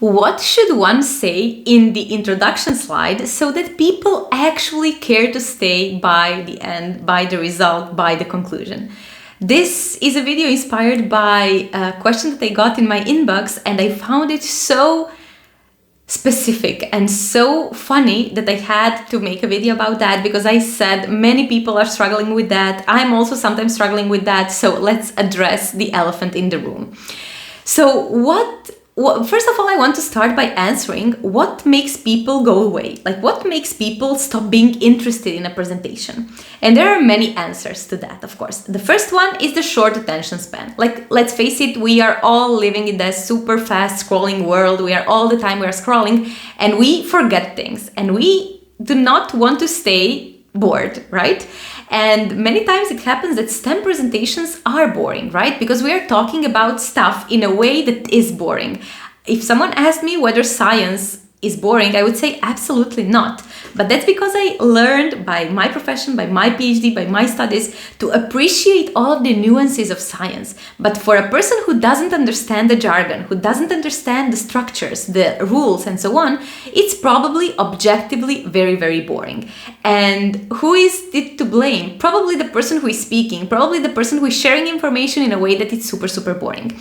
What should one say in the introduction slide so that people actually care to stay by the end, by the result, by the conclusion? This is a video inspired by a question that I got in my inbox, and I found it so specific and so funny that I had to make a video about that, because I said many people are struggling with that. I'm also sometimes struggling with that. So let's address the elephant in the room. So first of all, I want to start by answering what makes people go away. Like, what makes people stop being interested in a presentation? And there are many answers to that, of course. The first one is the short attention span. Like, let's face it, we are all living in that super fast scrolling world. We are all the time we are scrolling and we forget things, and we do not want to stay bored, right? And many times it happens that STEM presentations are boring, right? Because we are talking about stuff in a way that is boring. If someone asked me whether science is boring, I would say absolutely not. But that's because I learned by my profession, by my PhD, by my studies, to appreciate all of the nuances of science. But for a person who doesn't understand the jargon, who doesn't understand the structures, the rules, and so on, it's probably objectively very, very boring. And who is it to blame? Probably the person who is speaking, probably the person who is sharing information in a way that it's super, super boring.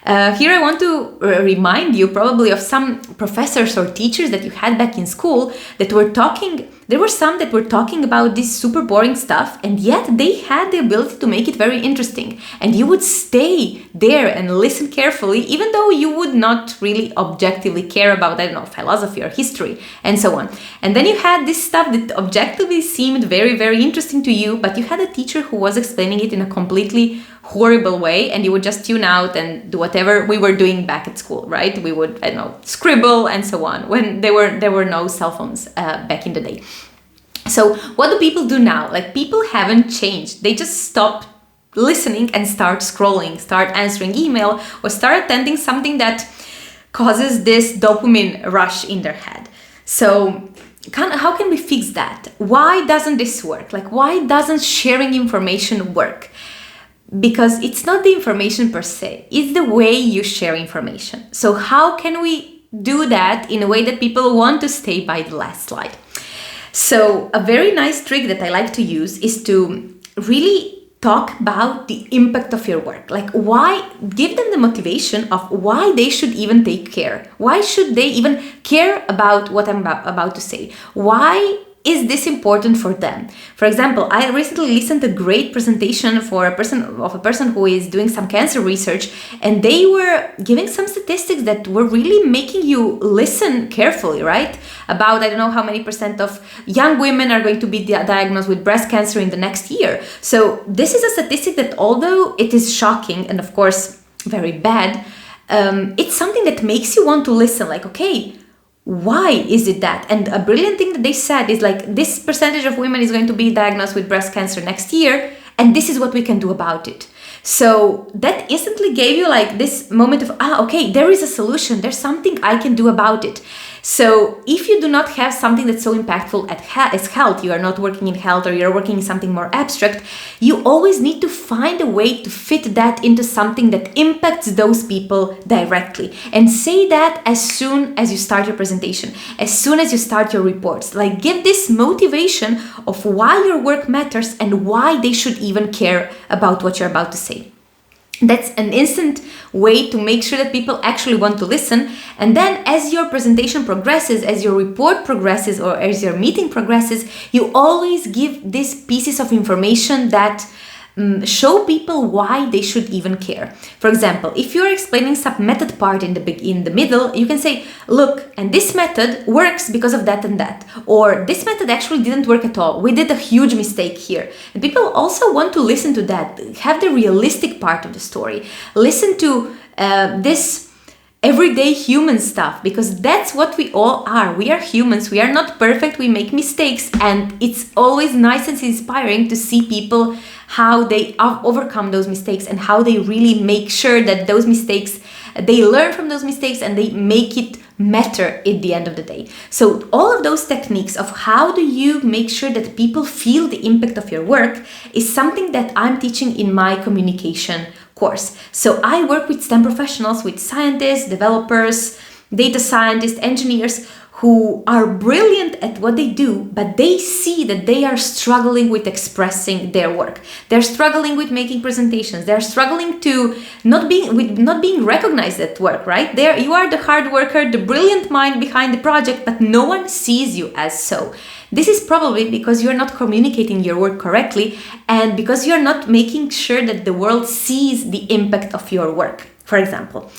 Here I want to remind you probably of some professors or teachers that you had back in school that were talking. There were some that were talking about this super boring stuff, and yet they had the ability to make it very interesting. And you would stay there and listen carefully, even though you would not really objectively care about, I don't know, philosophy or history and so on. And then you had this stuff that objectively seemed very, very interesting to you, but you had a teacher who was explaining it in a completely horrible way, and you would just tune out and do whatever we were doing back at school, right? We would, I don't know, scribble and so on, when there were no cell phones back in the day. So what do people do now? Like, people haven't changed. They just stop listening and start scrolling, start answering email, or start attending something that causes this dopamine rush in their head. So how can we fix that? Why doesn't this work? Like, why doesn't sharing information work? Because it's not the information per se, it's the way you share information. So how can we do that in a way that people want to stay by the last slide? So a very nice trick that I like to use is to really talk about the impact of your work. Like, why, give them the motivation of why they should even take care. Why should they even care about what I'm about to say? Why is this important for them? For example, I recently listened to a great presentation for a person who is doing some cancer research, and they were giving some statistics that were really making you listen carefully, right? About, I don't know how many % of young women are going to be diagnosed with breast cancer in the next year. So this is a statistic that, although it is shocking and of course very bad, it's something that makes you want to listen. Like, okay, why is it that? And a brilliant thing that they said is like, this percentage of women is going to be diagnosed with breast cancer next year, and this is what we can do about it. So that instantly gave you like this moment of, okay, there is a solution. There's something I can do about it. So if you do not have something that's so impactful as health, you are not working in health, or you're working in something more abstract, you always need to find a way to fit that into something that impacts those people directly. And say that as soon as you start your presentation, as soon as you start your reports. Like, give this motivation of why your work matters and why they should even care about what you're about to say. That's an instant way to make sure that people actually want to listen. And then as your presentation progresses, as your report progresses, or as your meeting progresses, you always give these pieces of information that show people why they should even care. For example, if you're explaining some method part in the middle, you can say, look, and this method works because of that and that, or this method actually didn't work at all. We did a huge mistake here. And people also want to listen to that, have the realistic part of the story, listen to this everyday human stuff, because that's what we all are. We are humans. We are not perfect. We make mistakes, and it's always nice and inspiring to see people how they overcome those mistakes and how they really make sure that those mistakes, they learn from those mistakes and they make it matter at the end of the day. So all of those techniques of how do you make sure that people feel the impact of your work is something that I'm teaching in my communication course. So I work with STEM professionals, with scientists, developers, data scientists, engineers who are brilliant at what they do, but they see that they are struggling with expressing their work. They're struggling with making presentations. They're struggling to not being recognized at work, right? You are the hard worker, the brilliant mind behind the project, but no one sees you as so. This is probably because you're not communicating your work correctly and because you're not making sure that the world sees the impact of your work, for example.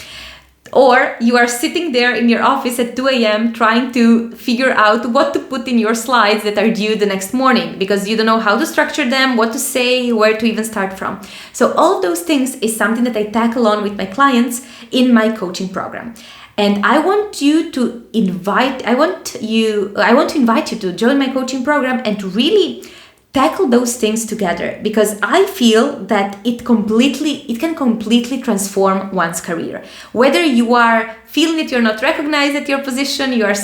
Or you are sitting there in your office at 2 a.m. trying to figure out what to put in your slides that are due the next morning because you don't know how to structure them, what to say, where to even start from. So all of those things is something that I tackle on with my clients in my coaching program. And I want to invite you to join my coaching program and to really tackle those things together, because I feel that it can completely transform one's career. Whether you are feeling that you're not recognized at your position, you are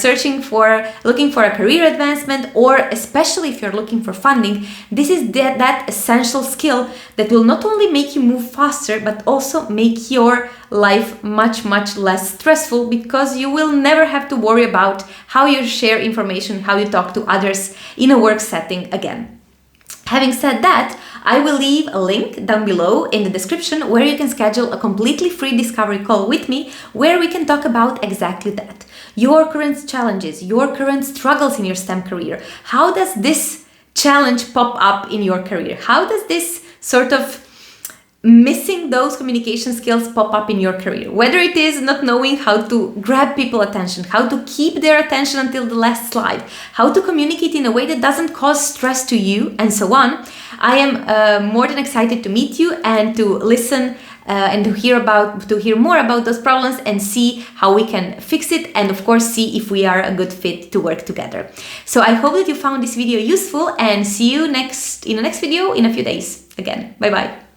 looking for a career advancement, or especially if you're looking for funding, this is that essential skill that will not only make you move faster, but also make your life much, much less stressful, because you will never have to worry about how you share information, how you talk to others in a work setting again. Having said that, I will leave a link down below in the description where you can schedule a completely free discovery call with me where we can talk about exactly that. Your current challenges, your current struggles in your STEM career. How does this challenge pop up in your career? How does this sort of missing those communication skills pop up in your career? Whether it is not knowing how to grab people's attention, how to keep their attention until the last slide, how to communicate in a way that doesn't cause stress to you, and so on. I am more than excited to meet you and to listen and to hear more about those problems and see how we can fix it, and of course see if we are a good fit to work together. So I hope that you found this video useful, and see you in the next video in a few days again. Bye bye.